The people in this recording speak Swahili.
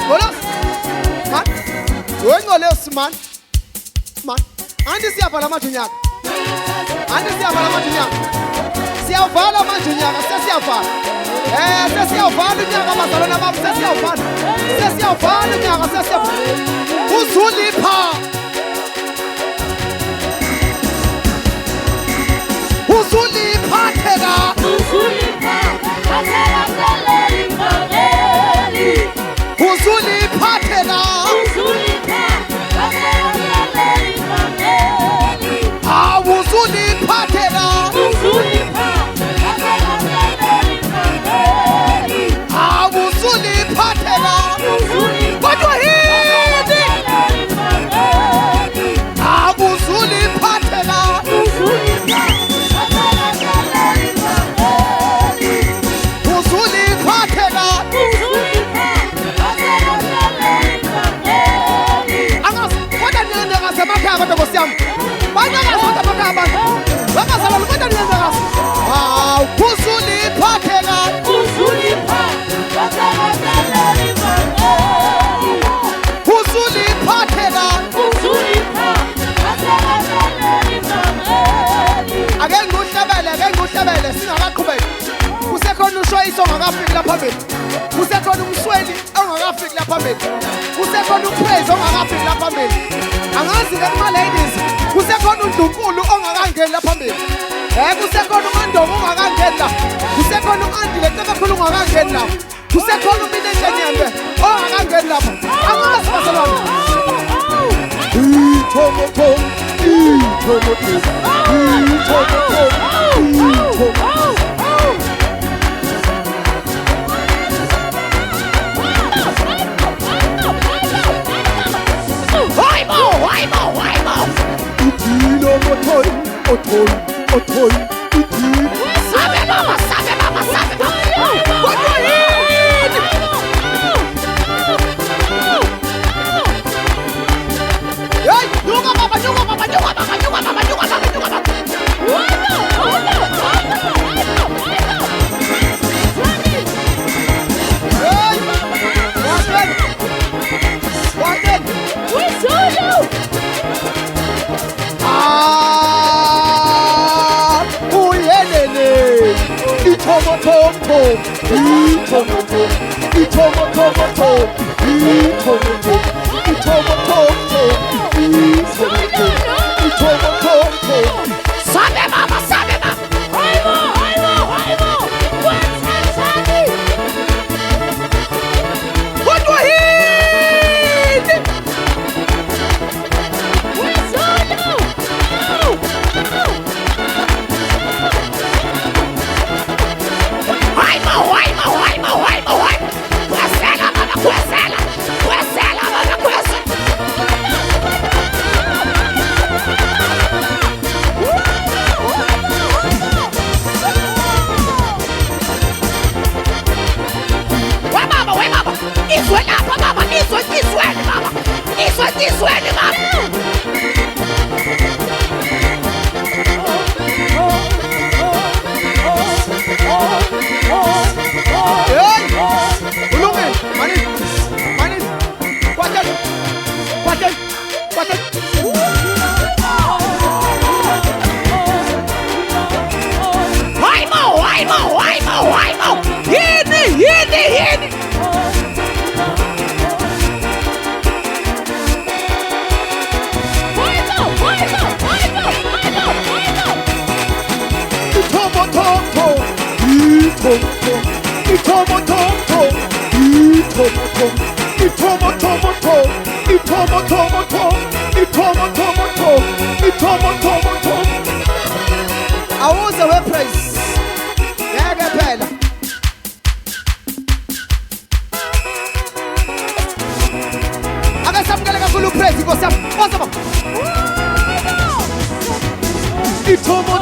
Man, going on less man. Man, and this year for the Majunak. And this year for the Majunak. See how far the Majunak, see how far. See how far the Yaga, see how far. See how far the Yaga, see how far. Uzuliphathe. Uzuliphathe la. Uzuliphathe la. Uzuliphathe la. Uzuliphathe la. What you hear? Uzuliphathe la. Uzuliphathe la. Kusekhona ushoyiso ongakafiki lapha phambili. Kusekhona umsweni ongakafiki lapha phambili. Kusekhona upraise ongakafiki lapha phambili. Angazi ke ma ladies, kusekhona uNdlunkulu ongakangeni lapha phambili. Kusekhona uMandomo ongakangeni la. Kusekhona uAndile tekakhulu ongakangeni la. Kusekhona uMine Njenyembe ongakangeni lapha. Angazi basalwana. Sabe mama. Awuze wepraise. Ngeke phela. Ake samkele kakhulu praise Nkosi yami. Wozama. Itomo